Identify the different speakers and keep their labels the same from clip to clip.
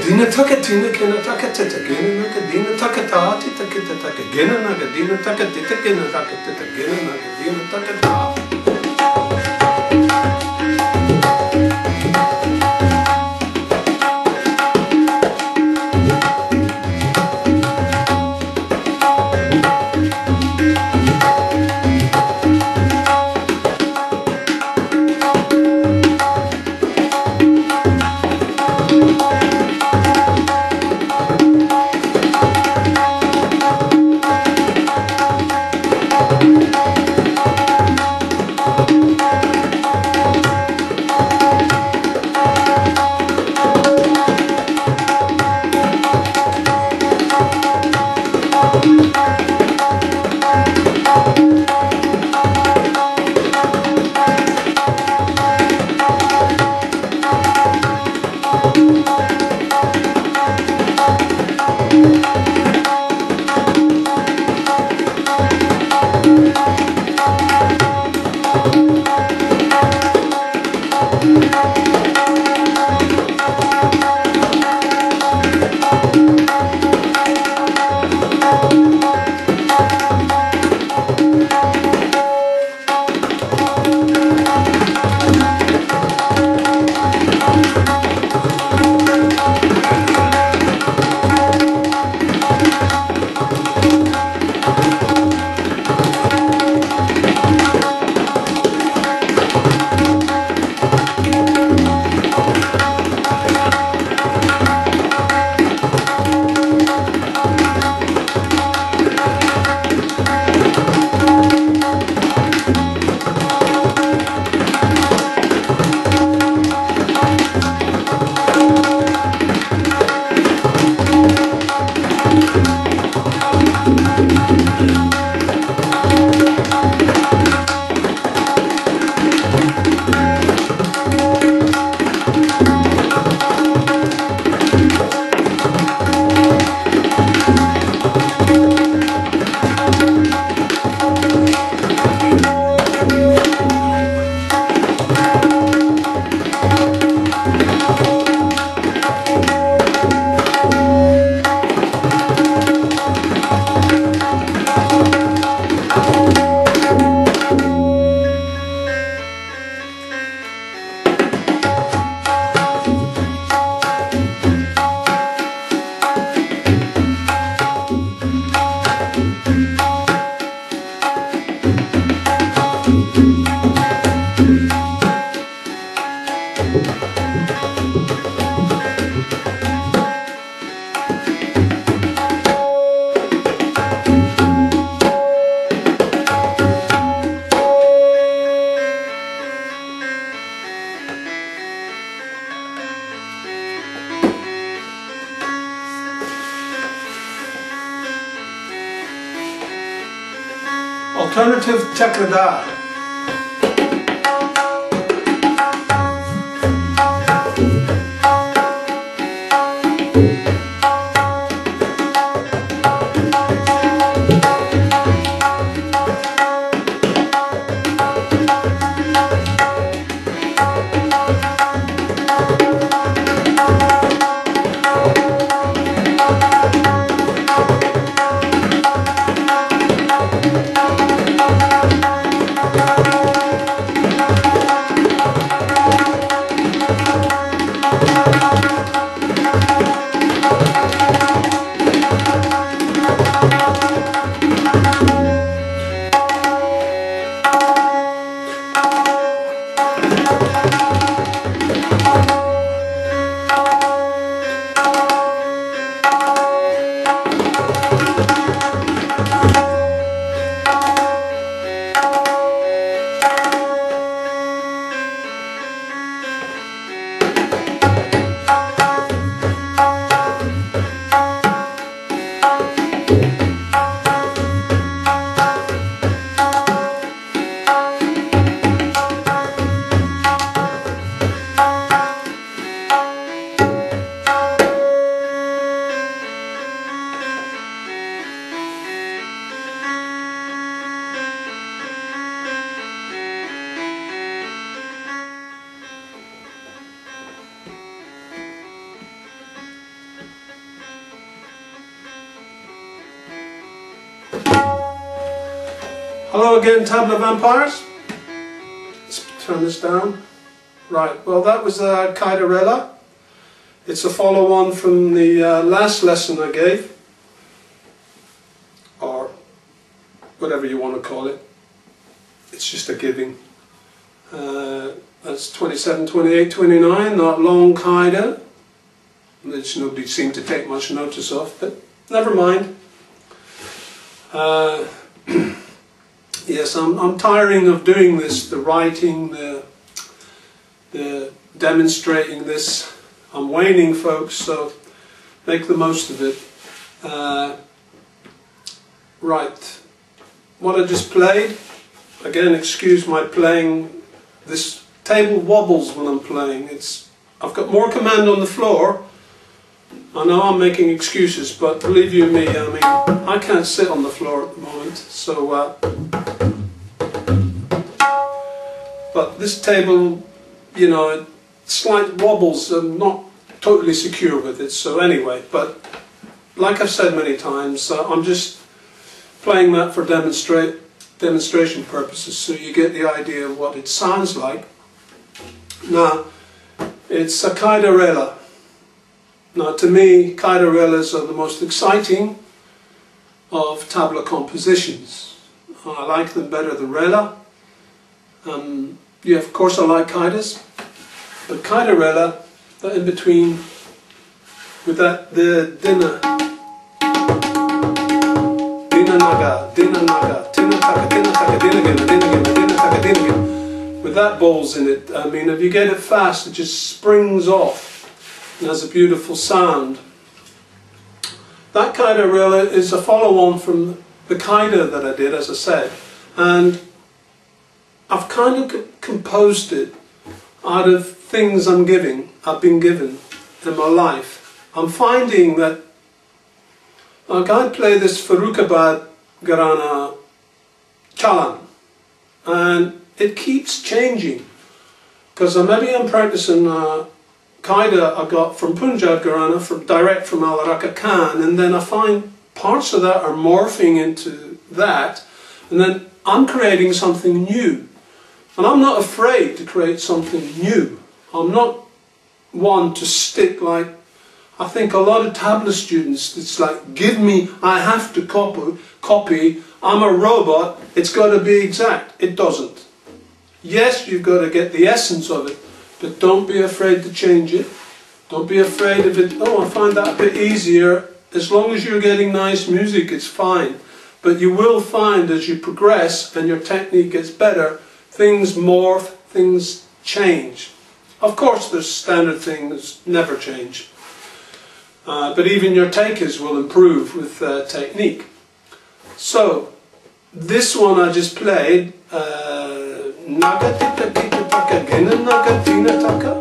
Speaker 1: DhiNaTaGe, DhiNaKeNa, TeTe, GheReDhaGe, TeTe, GeNaDhaGe, DhiNaTaGe, TeTe, GeNaDhaGe, DhiNaTaGe. Alternative kaida. Hello again, Tabla Vampires. Let's turn this down. Right, well that was kaida rela. It's a follow-on from the last lesson I gave, or whatever you want to call it. It's just a giving. That's 27, 28, 29, not long kaida, which nobody seemed to take much notice of, but never mind. Yes, I'm tiring of doing this, the writing, the demonstrating this. I'm waning, folks, so make the most of it. Right, what I just played, again, excuse my playing. This table wobbles when I'm playing. I've got more command on the floor. I know I'm making excuses, but believe you me, I mean, I can't sit on the floor at the moment, so but this table, you know, slight wobbles. I'm not totally secure with it, so anyway, but like I've said many times, I'm just playing that for demonstration purposes, so you get the idea of what it sounds like. Now, it's a kaida rela. Now, to me, kaida relas are the most exciting of tabla compositions. I like them better than rela. Yeah, of course I like kaidas, but kaida rela, that in between, with that, the DhiNaGeNa, DhiNaGeNa, TuNaGeNa, DhiNaGeNa, DhiNaGeNa, DhiNaGeNa, with that bols in it. I mean, if you get it fast, it just springs off and has a beautiful sound. That kaida rela is a follow-on from the kaida that I did, as I said, and I've kind of composed it out of things I've been given in my life. I'm finding that, like, I play this Farukabad Gharana Chalan, and it keeps changing, because maybe I'm practicing kaida I got from Punjab Gharana, direct from Al Raka Khan, and then I find parts of that are morphing into that, and then I'm creating something new. And I'm not afraid to create something new. I'm not one to stick like, I think a lot of tabla students, it's like, give me, I have to copy, I'm a robot, it's got to be exact. It doesn't. Yes, you've got to get the essence of it, but don't be afraid to change it. Don't be afraid of it, oh, I find that a bit easier. As long as you're getting nice music, it's fine. But you will find as you progress and your technique gets better, things morph, things change. Of course, there's standard things never change. But even your takers will improve with technique. So, this one I just played, Naga TeTe KiTeTaGe GeNaDhaGe DhiNaTaGe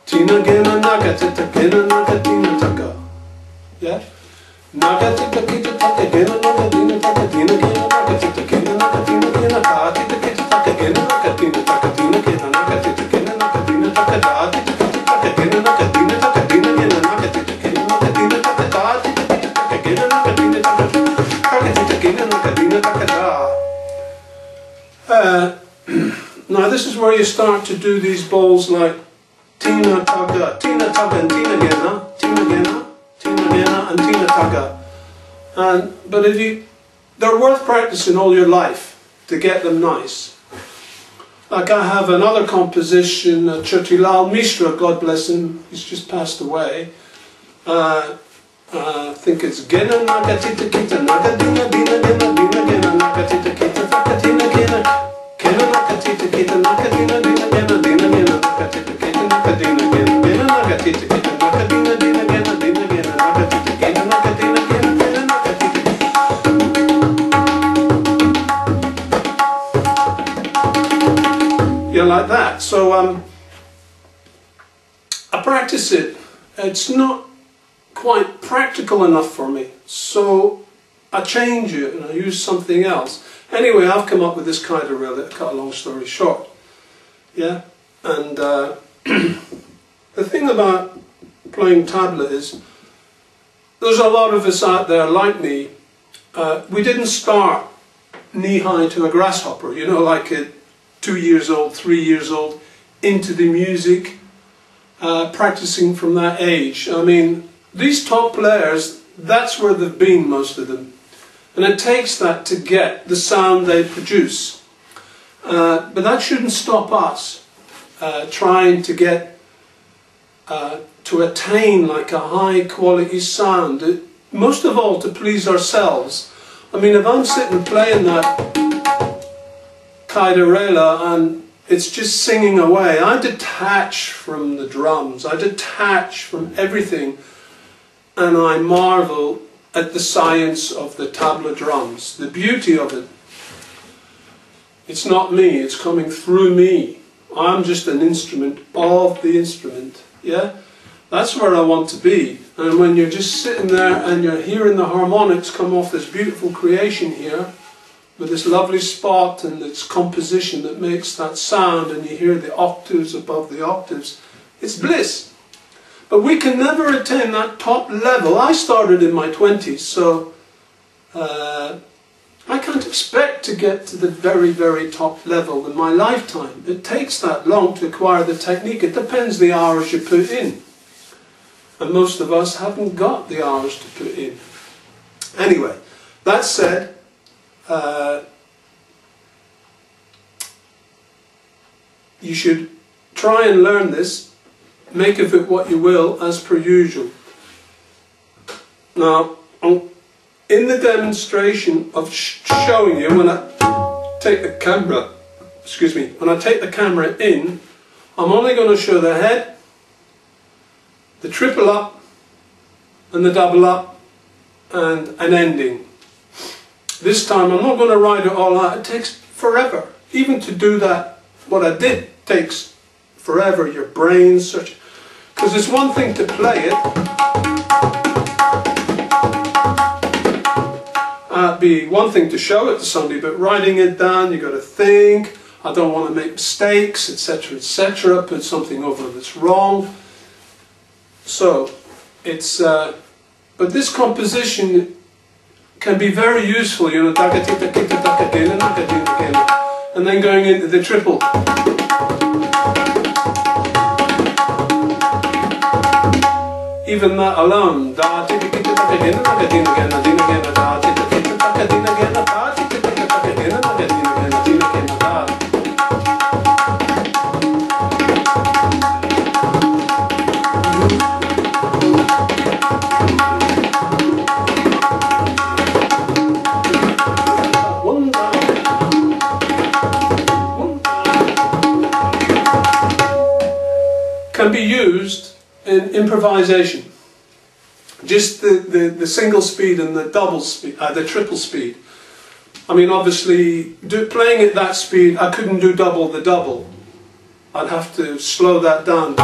Speaker 1: TuNaGeNa Naga TeTe GeNaDhaGe DhiNaTaGe. Yeah? Naga TeTe KiTeTaGe GeNaDhaGe DhiNaTaGe DhiNaGeNa Naga TeTe GeNaDhaGe DhiNaGeNa Ka TeTe KiTeTaGe GeNaDhaGe DhiNaTaGe DhiNaGeNa Naga TeTe GeNaDhaGe DhiNaTaGe Da TeTe KiTeTaGe GeNaDhaGe DhiNaTaGe DhiNaGeNa Naga TeTe GeNaDhaGe DhiNaTaGe Da TeTe KiTeTaGe GeNaDhaGe DhiNaTaGe Naga TeTe GeNaDhaGe DhiNaTaGe Da. Now this is where you start to do these bols like TeTaGe, TeTaGe and DhiNaGeNa, TeTaGeNa, TeTaGeNa and TeTaGe. But they're worth practicing all your life to get them nice. Like I have another composition, Chotilal Mishra, God bless him, he's just passed away. I think it's GheNaDhaGe TeTe KiTeTaGe DhiNaGeNa DhiNaGeNa Naga TeTe KiTeTaGe DhiNaGeNa GheNaDhaGe TeTe KiTeTaGe DhiNaGeNa DhiNaGeNa Naga TeTe KiTeTaGe DhiNaGeNa GheNaDhaGe TeTe KiTeTaGe DhiNaGeNa DhiNaGeNa Naga TeTe GheNaDhaGe DhiNaGeNa. Yeah, like that. So I practice it. It's not quite practical enough for me, so I change it and I use something else. Anyway, I've come up with this kaida rela, to cut a long story short. Yeah, and the thing about playing tabla is there's a lot of us out there like me. We didn't start knee-high to a grasshopper, you know, like a 2 years old, 3 years old, into the music, practicing from that age. I mean, these top players, that's where they've been, most of them. And it takes that to get the sound they produce. But that shouldn't stop us trying to get, to attain like a high quality sound. Most of all to please ourselves. I mean, if I'm sitting playing that kaida rela and it's just singing away, I detach from the drums, I detach from everything, and I marvel at the science of the tabla drums, the beauty of it. It's not me, it's coming through me. I'm just an instrument of the instrument, yeah? That's where I want to be. And when you're just sitting there and you're hearing the harmonics come off this beautiful creation here, with this lovely spot and its composition that makes that sound, and you hear the octaves above the octaves, it's bliss. But we can never attain that top level. I started in my 20s, so I can't expect to get to the very, very top level in my lifetime. It takes that long to acquire the technique. It depends the hours you put in. And most of us haven't got the hours to put in. Anyway, that said, you should try and learn this, make of it what you will, as per usual. Now, in the demonstration of showing you, when I take the camera, when I take the camera in, I'm only going to show the head, the triple up, and the double up, and an ending. This time I'm not going to write it all out. It takes forever. Even to do that, what I did takes forever. Your brain search. Because it's one thing to play it. It'd be one thing to show it to somebody, but writing it down, you've got to think. I don't want to make mistakes, etc., etc. Put something over that's wrong. So, it's, but this composition can be very useful, you know, DhaGeDhiNa, and then going into the triple. Even that alone, can be used in improvisation. Just the single speed and the double speed, the triple speed. I mean, obviously, playing at that speed, I couldn't do double the double. I'd have to slow that down.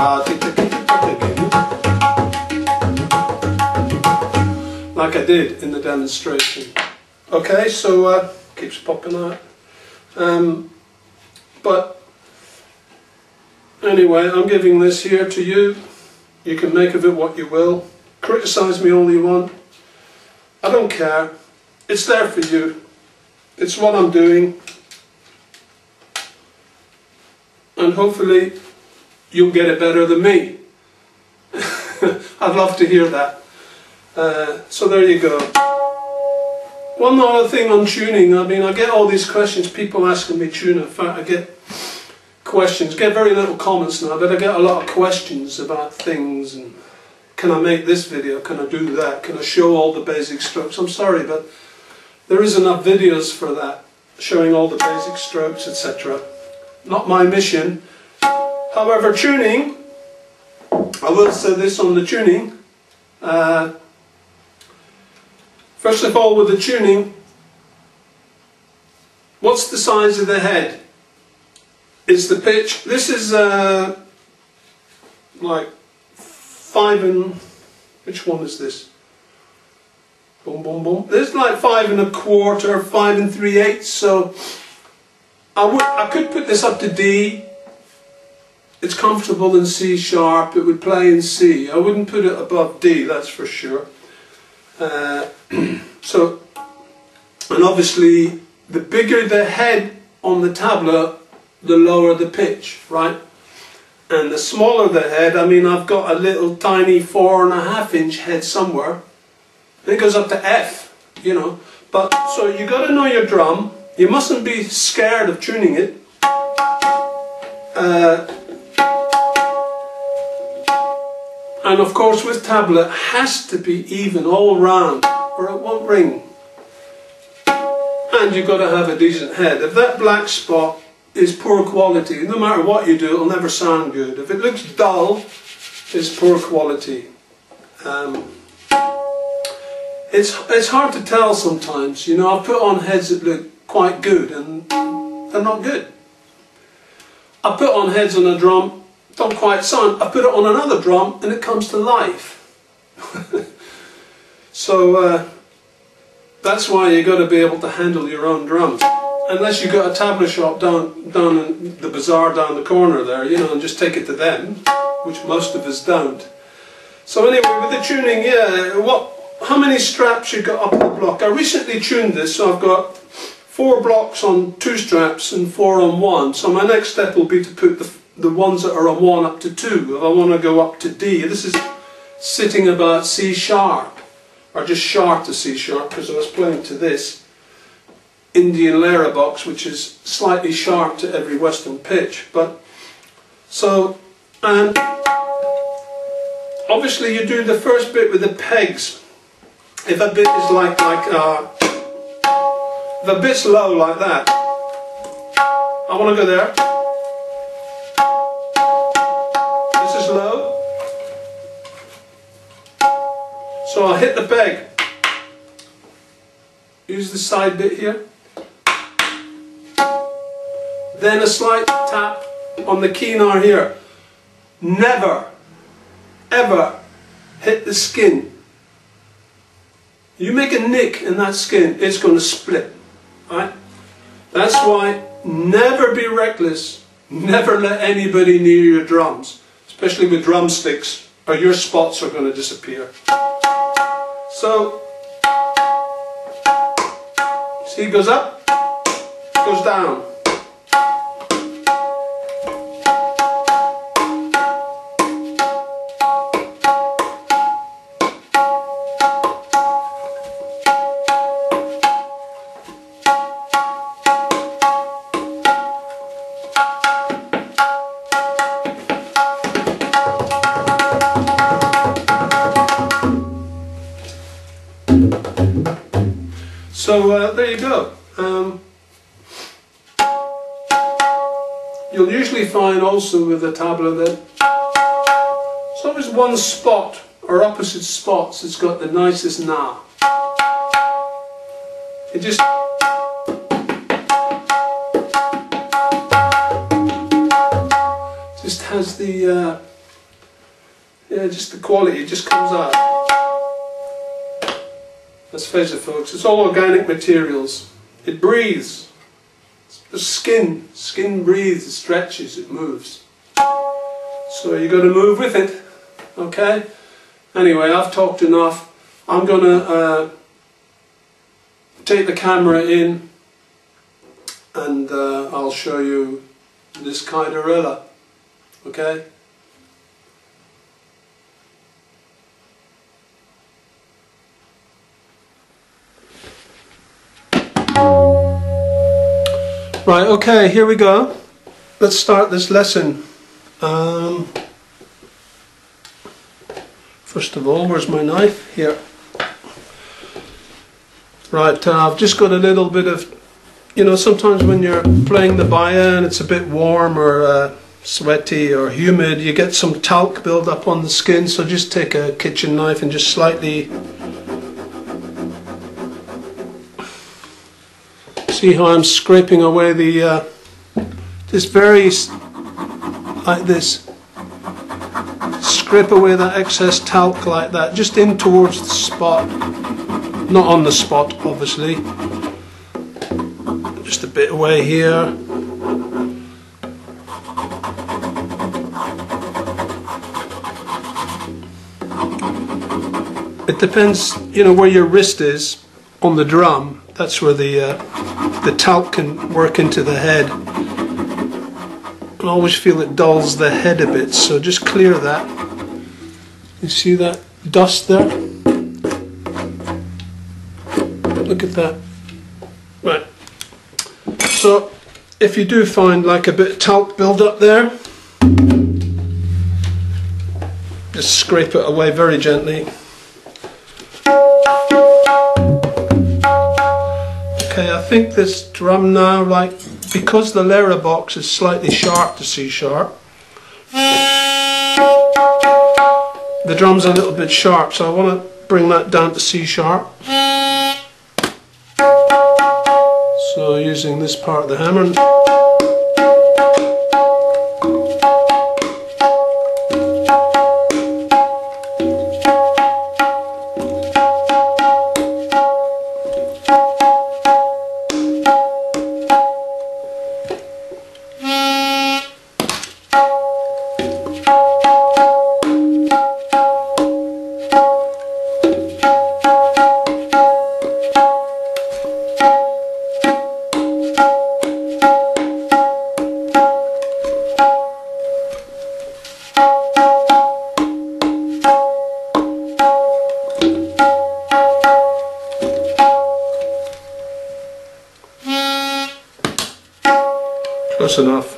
Speaker 1: Like I did in the demonstration. Okay, so keeps popping out. But anyway, I'm giving this here to you. You can make of it what you will. Criticise me all you want. I don't care. It's there for you. It's what I'm doing. And hopefully you'll get it better than me. I'd love to hear that. So there you go. One other thing on tuning. I mean, I get all these questions, people asking me tune. In fact, I get questions, get very little comments now, but I get a lot of questions about things, and can I make this video, can I do that, can I show all the basic strokes? I'm sorry, but there is enough videos for that, showing all the basic strokes, etc. Not my mission. However, tuning, I will say this on the tuning. First of all, with the tuning, what's the size of the head? Is the pitch, this is like 5 and, which one is this? Boom, boom, boom. This is like 5 1/4, 5 3/8, so I could put this up to D. It's comfortable in C sharp, it would play in C. I wouldn't put it above D, that's for sure. So, and obviously the bigger the head on the tabla, the lower the pitch, right? And the smaller the head, I mean, I've got a little tiny 4.5 inch head somewhere, and it goes up to F, you know. But so you got to know your drum. You mustn't be scared of tuning it. And of course with tabla it has to be even all round or it won't ring. And you've got to have a decent head. If that black spot is poor quality, no matter what you do, it'll never sound good. If it looks dull, it's poor quality. It's hard to tell sometimes. You know, I've put on heads that look quite good and they're not good. I put on heads on a drum, don't quite sound. I put it on another drum and it comes to life. So that's why you got to be able to handle your own drums. Unless you've got a tabla shop down in the bazaar down the corner there, you know, and just take it to them, which most of us don't. So anyway, with the tuning, yeah, how many straps you got up the block? I recently tuned this, so I've got 4 blocks on 2 straps and 4 on 1. So my next step will be to put the ones that are on 1 up to 2. If I want to go up to D, this is sitting about C sharp, or just sharp to C sharp, because I was playing to this Indian Lera box, which is slightly sharp to every Western pitch. But so, and obviously you do the first bit with the pegs. If a bit is if a bit's low like that, I want to go there. This is low, so I'll hit the peg. Use the side bit here. Then a slight tap on the KiTeTaGe here. Never, ever hit the skin. You make a nick in that skin, it's going to split. Right? That's why never be reckless. Never let anybody near your drums, especially with drumsticks, or your spots are going to disappear. So, see, it goes up, goes down. So there you go. You'll usually find also with the tabla that it's always one spot or opposite spots that's got the nicest na. It just has the yeah, just the quality. It just comes out. Let's face it, folks, it's all organic materials. It breathes. The skin breathes, it stretches, it moves. So you got to move with it, okay? Anyway, I've talked enough. I'm going to take the camera in and I'll show you this kaida rela, okay? Right, okay, here we go. Let's start this lesson. First of all, where's my knife? Here. Right, I've just got a little bit of, you know, sometimes when you're playing the baya and it's a bit warm or sweaty or humid, you get some talc build up on the skin, so just take a kitchen knife and just slightly see how I'm scraping away the just very like this, scrape away that excess talc like that, just in towards the spot, not on the spot obviously, just a bit away here. It depends, you know, where your wrist is on the drum. That's where the the talc can work into the head. I always feel it dulls the head a bit, so just clear that. You see that dust there? Look at that. Right. So if you do find like a bit of talc build up there, just scrape it away very gently. Okay, I think this drum now, like, because the rela box is slightly sharp to C sharp, the drum's a little bit sharp, so I want to bring that down to C sharp. So using this part of the hammer. Close enough.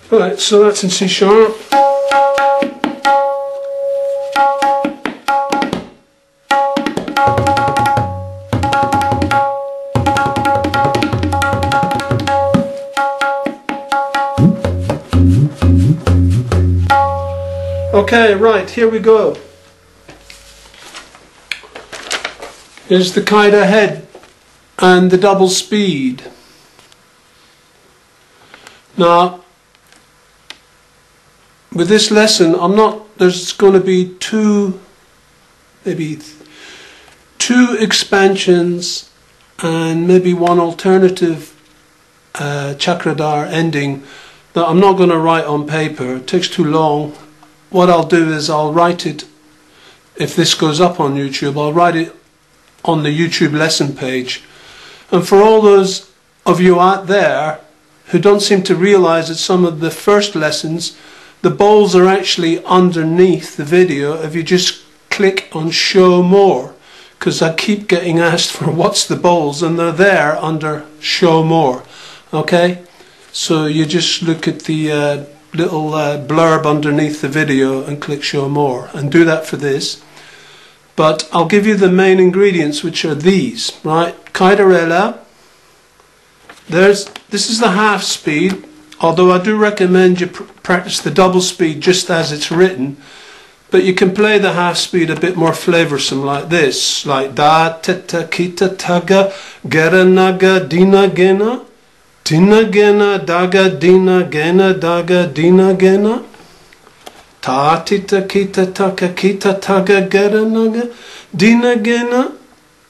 Speaker 1: Right, so that's in C sharp. Okay, right, here we go. Here's the kaida head and the double speed. Now, with this lesson, there's going to be maybe two expansions and maybe one alternative chakradhar ending that I'm not going to write on paper. It takes too long. What I'll do is I'll write it, if this goes up on YouTube, I'll write it on the YouTube lesson page. And for all those of you out there who don't seem to realize that some of the first lessons, the bols are actually underneath the video if you just click on show more, because I keep getting asked for what's the bols, and they're there under show more. Okay, so you just look at the little blurb underneath the video and click show more, and do that for this. But I'll give you the main ingredients, which are these, right? Kaida rela. This is the half speed, although I do recommend you practice the double speed just as it's written, but you can play the half speed a bit more flavoursome like this, like da, TeTe, KiTeTaGe, GheReDhaGe, DhiNaGeNa, DhiNaGeNa, DhaGeDhiNa, GeNaDhaGe, DhiNaGeNa, ta, TeTe, KiTeTaGe, KiTeTaGe, GheReDhaGe, DhiNaGeNa,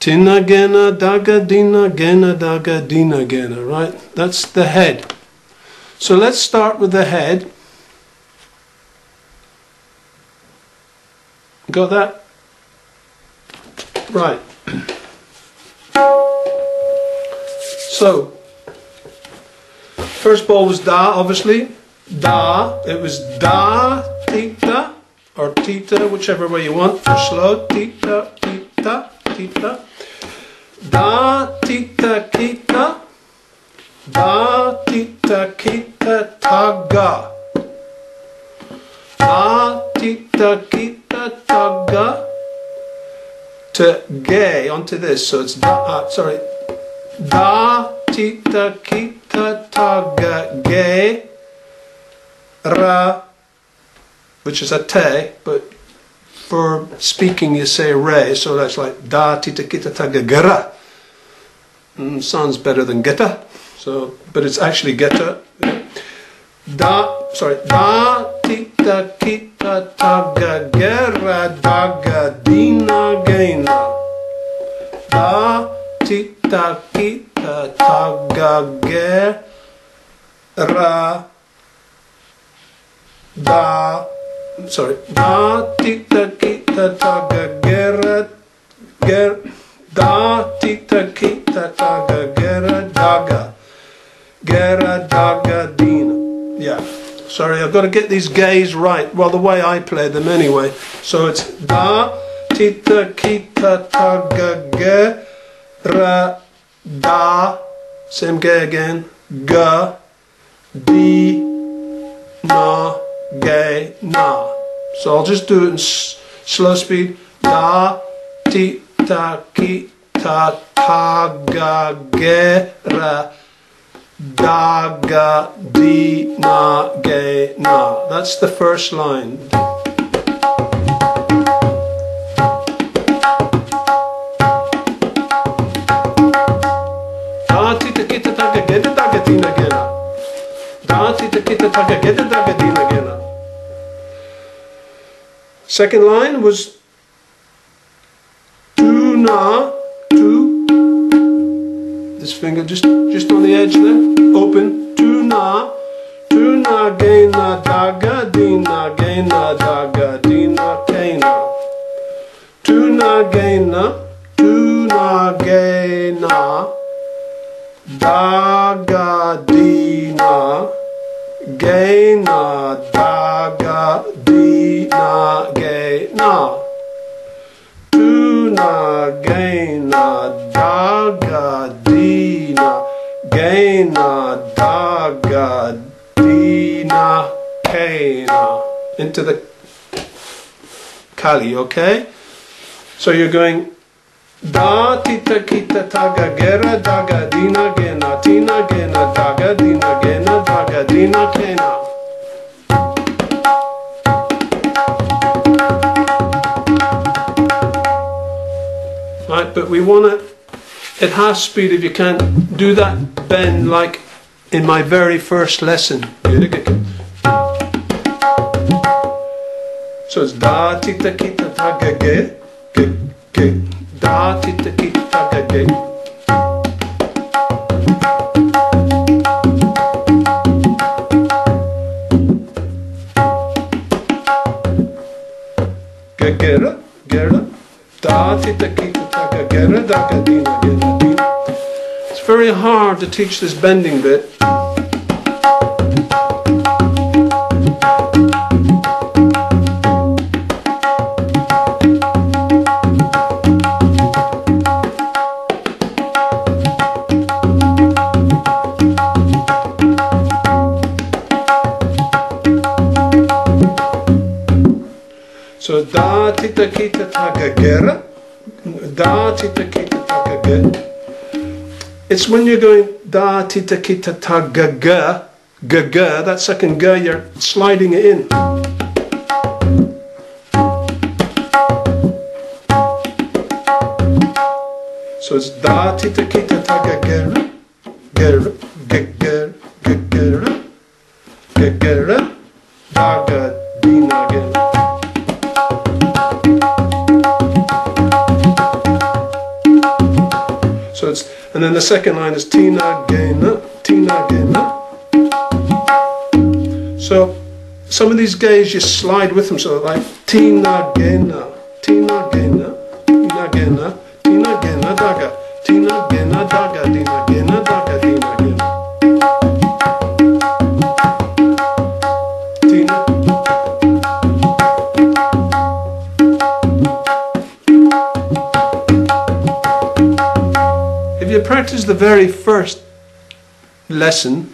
Speaker 1: TuNaGeNa, DhaGeDhiNa, GeNaDhaGe, DhiNaGeNa, right? That's the head. So let's start with the head. Got that? Right. So, first ball was da, obviously. Da, it was da, TeTe, or TeTe, whichever way you want, for slow. TeTe, TeTe, TeTe. Da, TeTe, KiTeTe. Da, TeTe, KiTeTaGe. Da, TeTe, KiTeTaGe. To ge, onto this, so it's da, sorry. Da, TeTe, KiTeTaGe, ge, ra, which is a te, but for speaking you say re, so that's like da, TeTe, KiTeTaGe, GheRa. Sounds better than geta, so, but it's actually geta. Da, TeTe, KiTeTaGe, GheReDhaGe, DhiNaGeNa. Da, TeTe, KiTeTaGe, GheReDhaGe. Da, TeTe, KiTeTaGe, da, TeTe, KiTeTaGe, GheReDhaGe, GheReDhaGeDhiNa. Yeah, sorry, I've got to get these gays right. Well, the way I play them anyway. So it's da, TeTe, KiTeTaGe, GheReDha, same ge again, Ge, Di, Na, Ge, Na. So I'll just do it in slow speed. Da, TeTe, KiTeTaGe, GheReDhaGeDhiNaGena. That's the first line. Da, TeTe, KiTeTaGe, GheReDhaGe, DhiNaGena. Da, TeTe, KiTeTaGe, GheReDhaGe, DhiNaGena. Second line was TuNa, this finger just on the edge there, open, TuNa, TuNaGeNaDhaGe, DhiNaGeNaDhaGe, DhiNaKeNa, TuNaGeNa, TuNaGeNa, DhaGeDhiNa, GeNaDhaGeDhiNaGena, TuNaGeNaDhaGeDhiNa, GeNaDhaGeDhiNaKeNa. Into the Kali, okay? So you're going da, TeTe, KiTeTaGe, GheReDhaGe, DhiNaGena, TuNaGeNa, DhaGeDhiNaGena, DhaGeDhiNaKeNa. Right, but we want it at half speed if you can't do that bend like in my very first lesson. So it's da, TeTe, KiTeTaGe, ge, da, TeTe, KiTeTaGe, ge. GheReDhaGe, da, TeTe, KiTeTaGe, GheReDhaGe, DhiNaGena. It's very hard to teach this bending bit. So da, TeTe, KiTeTaGe, GheRe, da, TeTe, KiTeTaGe, ge. It's when you're going da, TeTe, KiTeTaGe, ge, that second ge, you're sliding it in. So it's da, TeTe, KiTeTaGe, GheRe, GheRe, GheRe, GheRe, GheReDhaGe, DhiNaGena. So it's, and then the second line is TuNaGeNa, TuNaGeNa. So some of these gays you slide with them, so like TuNaGeNa, TuNaGeNa, TuNaGeNa, DhiNaGeNaDhaGe, TuNaGeNaDhaGe, DhiNaGeNaDhaGe, DhiNaGena. If you practice the very first lesson,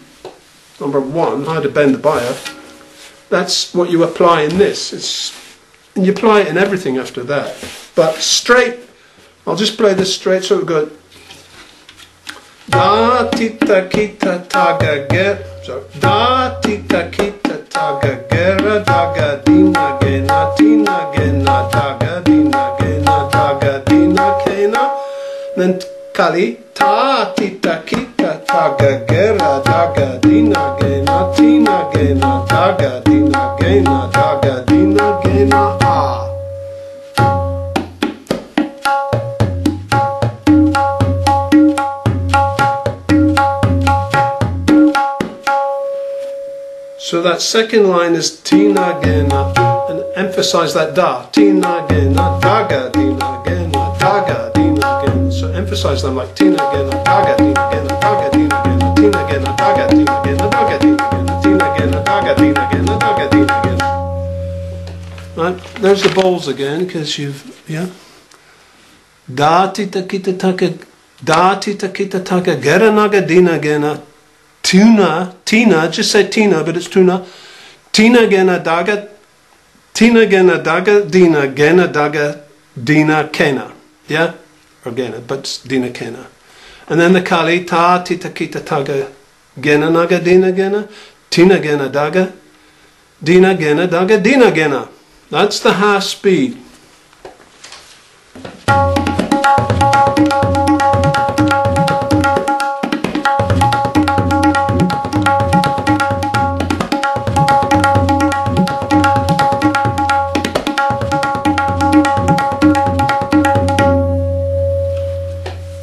Speaker 1: number 1, how to bend the bias, that's what you apply in this. And you apply it in everything after that. But straight, I'll just play this straight so it goes da, TeTe, KiTeTaGe, ge, so da, TeTe, KiTeTaGe, GheReDhaGe, DhiNaGena, TuNaGeNaDhaGe, DhiNaGena, DhiNaKeNa. Then Kali, ta, TeTe, KiTeTaGe, GheReDhaGe, DhiNaGena, TuNaGeNaDhaGe, DhiNaGena, DhiNaGena, ah. So that second line is TuNaGeNa, and emphasize that da, TuNaGeNaDhaGe, DhiNaGena, DhaGe, DhiNaGena. So emphasize them like TeNaGeNa, DhaGeDhiNaGena, DhaGeDhiNaGena, TeNaGeNa, DhaGeDhiNaGena, DhaGeDhiNaGena, TeNaGeNa, DhaGeDhiNaGena, DhaGeDhiNaGena. Right, there's the bowls again, because you've, yeah. Da TeTe KiTeTaGe, Da TeTe KiTeTaGe, GheReDhaGe, DhiNaGeNa, TeNa, just say TeNa, but it's TuNa, TeNaGeNa, TeNaGeNa, DhaGeDhiNa, GeNaDhaGe, DhiNaKeNa, yeah, or GeNa, but it's DhiNaKeNa. And then the Kali, Ta TeTe KiTeTaGe, GeNaDhaGe, DhiNaGeNa, TeNaGeNa, DhaGeDhiNa, DhiNaGeNa. That's the half speed.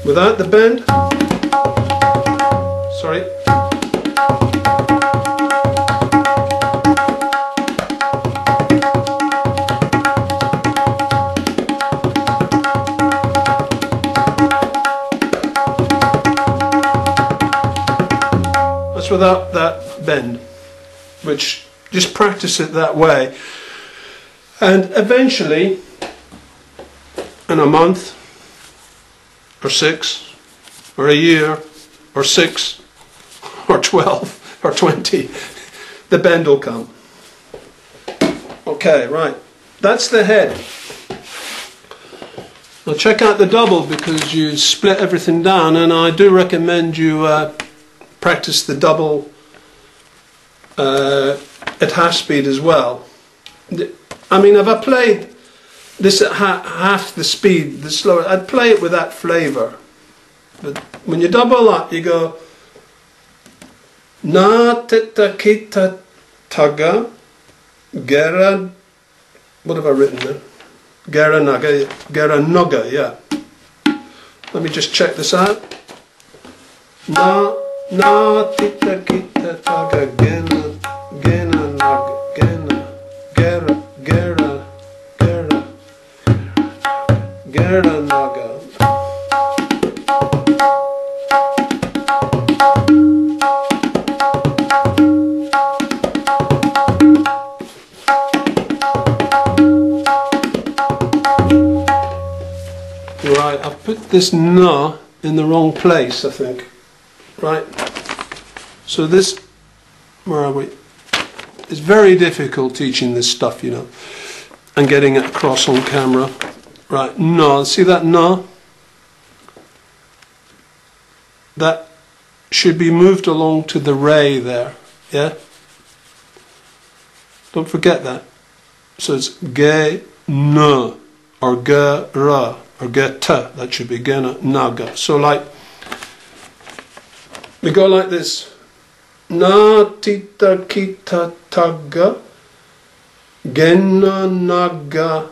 Speaker 1: Without the bend, sorry. That's without that bend, which just practice it that way, and eventually, in a month, or 6, or a year, or 6, or 12, or 20, the bend will come. Okay, right, that's the head. Now check out the double, because you split everything down, and I do recommend you practice the double at half speed as well. I mean, if I played this at half the speed, the slower, I'd play it with that flavour. But when you double up, you go Na TeTe KiTeTaGe, Gera. What have I written there? GheReDhaGe, yeah. Let me just check this out. Na TeTe KiTeTaGe, GeNaDhaGe, GheReDhaGe. Right, I've put this na in the wrong place, I think. Right, so this, where are we? It's very difficult teaching this stuff, you know, and getting it across on camera. Right, no, see that no? That should be moved along to the re there, yeah? Don't forget that. So it's GeNa, or GeRa, or GeTe, that should be GeNaDhaGe. So like, we go like this. Na TeTe KiTeTaGe, GeNaDhaGe,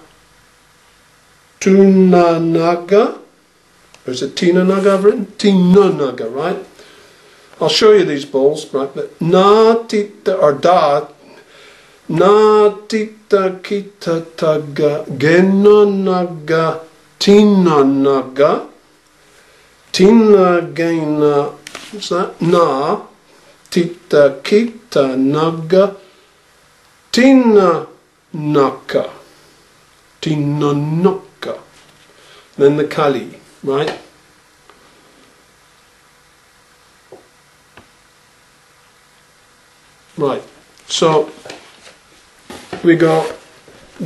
Speaker 1: TuNaGeNa. There's a TeNaGeNa I've written. TeNaGeNa, right? I'll show you these bowls, right? But Na TeTe, or Da, Na TeTe KiTeTaGe, GeNaDhaGe, TuNaGeNa, DhiNaGeNa. What's that? Na TeTe KiTeTaGe, DhiNaKeNa. Then the Kali, right? Right. So we go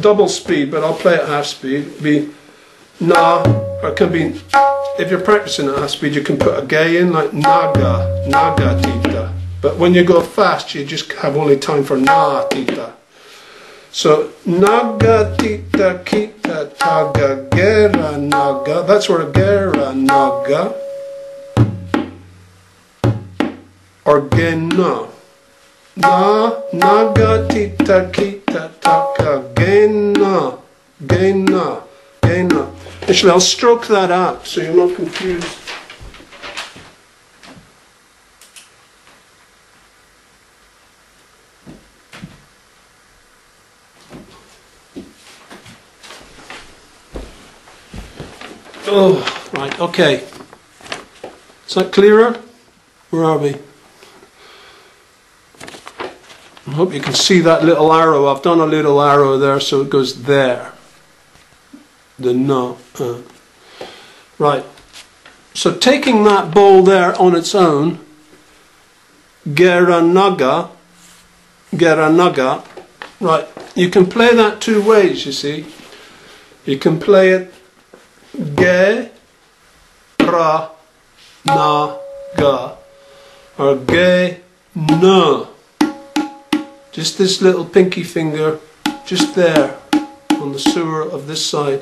Speaker 1: double speed, but I'll play at half speed. Be na, or it can be, if you're practicing at half speed, you can put a ge in, like naga TeTe. But when you go fast, you just have only time for na TeTe. So naga TeTe KiTeTaGe, GheReDhaGe. That's where GheReDhaGe or GeNa. Naga TeTe KiTeTaGe, GeNa. Actually, I'll stroke that out so you're not confused. Oh, right, okay. that clearer? Where are we? I hope you can see that little arrow. I've done a little arrow there so it goes there. The na. Right. So taking that bowl there on its own, GheReDhaGe, GheReDhaGe, right, you can play that two ways, you see. You can play it GheReDhaGe or GeNa. Just this little pinky finger, just there on the sewer of this side.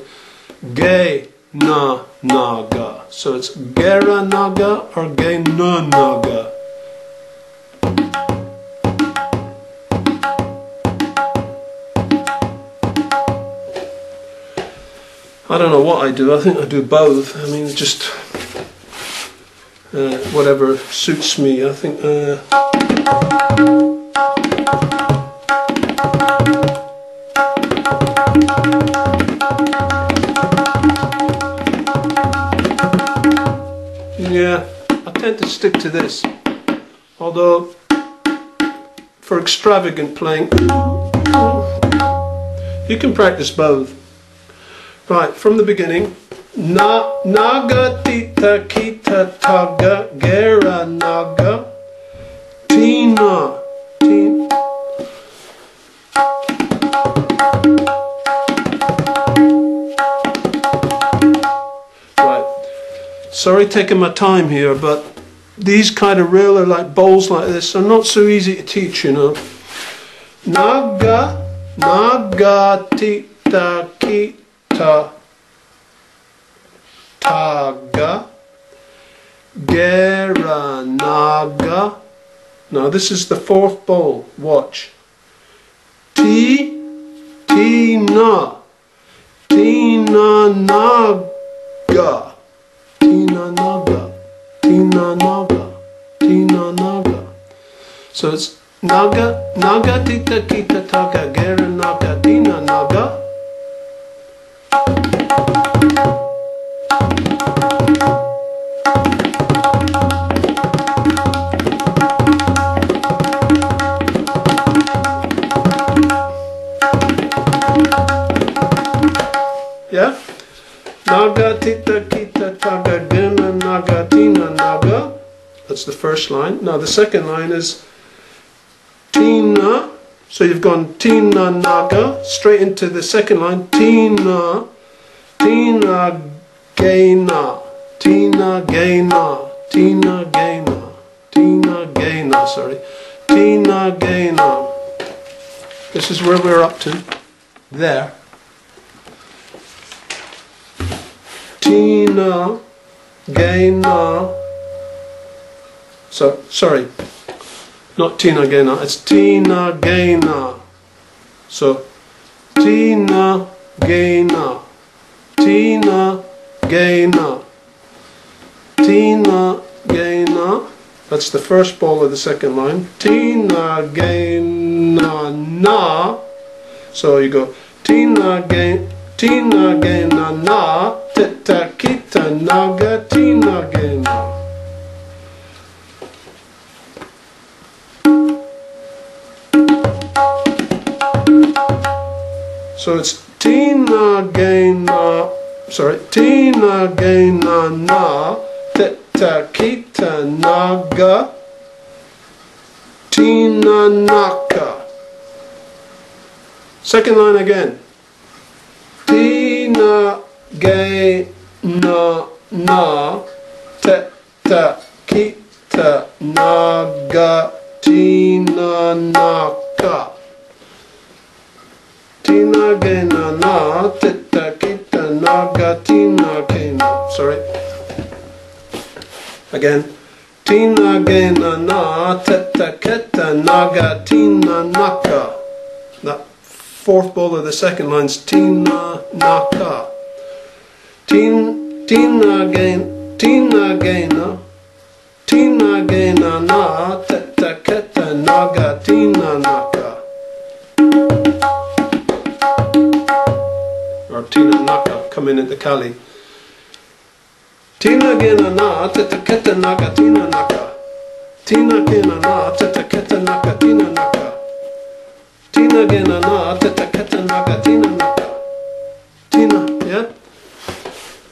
Speaker 1: DhiNaGeNa. So it's GheReDhaGe or GeNaDhaGe. I don't know what I do. I think I do both. I mean, just whatever suits me. I think. Yeah, I tend to stick to this. Although, for extravagant playing, you can practice both. Right, from the beginning. Naga TeTe KiTeTaGe GheReDhaGe TeNa. Right. Sorry taking my time here, but these kind of rela like bowls like this are not so easy to teach, you know. Naga TeTe KiTeTaGe GheReDhaGe. Now this is the fourth bowl. Watch. TeNa. TuNaGeNa. DhiNaGena. DhiNaGena. So it's Naga TeTe KiTeTaGe GheReDhaGe DhiNaGena. Yeah? Naga TeTe KiTeTaGe GeNaDhaGe DhiNaGena. That's the first line. Now the second line is TeNa. So you've gone TuNaGeNa straight into the second line. TeNa. DhiNaGena. DhiNaGena. DhiNaGena. DhiNaGena. Sorry. DhiNaGena. This is where we're up to. There. TuNaGeNa. So sorry, not TuNaGeNa. It's DhiNaGena. So DhiNaGena. DhiNaGena. DhiNaGena. That's the first bowl of the second line. DhiNaGena. So you go DhiNaGena. DhiNaGena, TeTe KiTeTaGe DhiNaGena. So it's DhiNaGena, sorry, DhiNaGena, TeTe KiTeTaGe DhiNaNaka. Second line again. DhiNaGena, TeTe KiTeTaGe DhiNaNaka. DhiNaGena, TeTe KiTeTaGe DhiNaKeNa. Sorry. Again. DhiNaGena, TeTe KiTeTaGe DhiNaNaka. That fourth bowl of the second line is TuNaNaka. DhiNaGena, TeTe KiTeTaGe DhiNaNaka. Or TuNaNaka, come in at the Kali. DhiNaGena na TeTe DhiNaNaka. DhiNaGena na TeTe DhiNaNaka. DhiNaGena na TeTe DhiNaNaka. Dhina, yeah?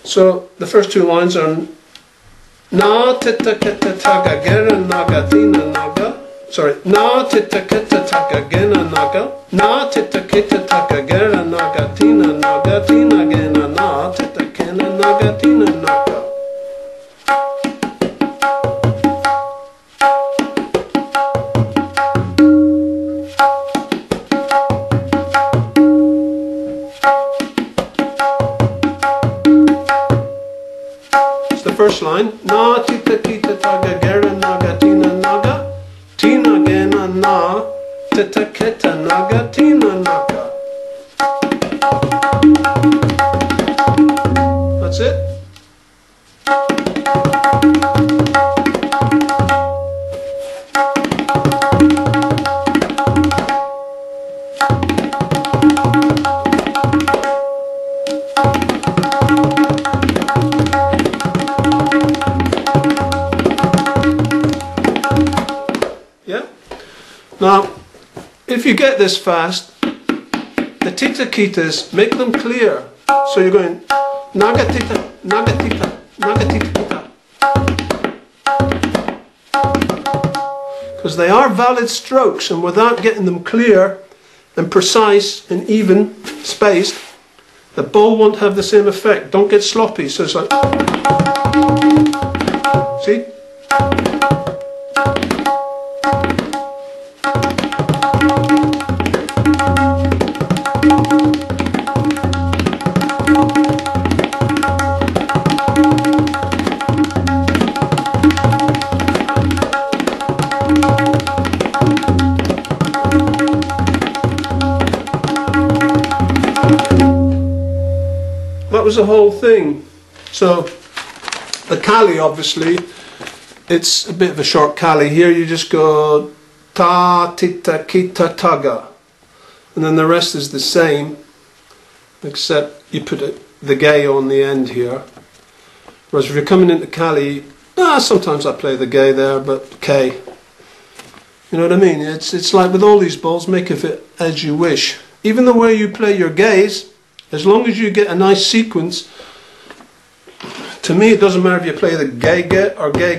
Speaker 1: So the first two lines are na TeTe GheReDhaGe DhiNaNaga. Sorry, na TeTe GheReDhaGe na TeTe GheReDhaGe DhiNaNaga DhiNaGena na TeTe DhiNaNaka. First line, na TeTe KiTeTaGe GheReDhaGe DhiNaNaga DhiNaGena na TeTe DhiNaGe That's it. Now, if you get this fast, the TeTe KiTes, make them clear. So you're going naga TeTe, naga TeTe, naga TeTe KiTe. Because they are valid strokes, and without getting them clear and precise and even spaced, the bowl won't have the same effect. Don't get sloppy. So it's like, see? That was the whole thing. So the kali, obviously, it's a bit of a short kali. Here you just go ta TeTe KiTeTaGe, and then the rest is the same, except you put the ge on the end here. Whereas if you're coming into kali, sometimes I play the ge there, but k. You know what I mean? It's like with all these bowls, make of it as you wish. Even the way you play your ge's, as long as you get a nice sequence, to me it doesn't matter if you play the ge or ge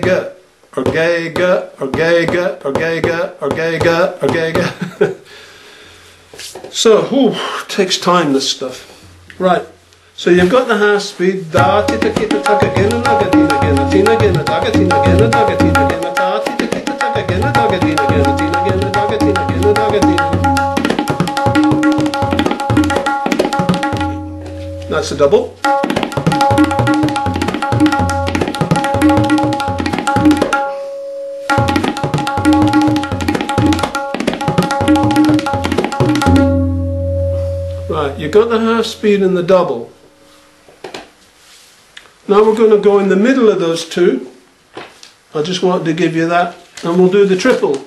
Speaker 1: or ge or ge or ge or ge or ge. So, it takes time, this stuff. Right, so you've got the half speed, da TeTe KiTeTaGe GeNaDhaGe DhiNaGena DhiNaGeNaDhaGe DhiNaGeNaDhaGe DhiNaGena da TeTe KiTeTaGe GeNaDhaGe DhiNaGena DhiNaGeNaDhaGe DhiNaGeNaDhaGe DhiNaGena. That's a double. Right, you got the half speed and the double. Now we're going to go in the middle of those two. I just wanted to give you that, and we'll do the triple.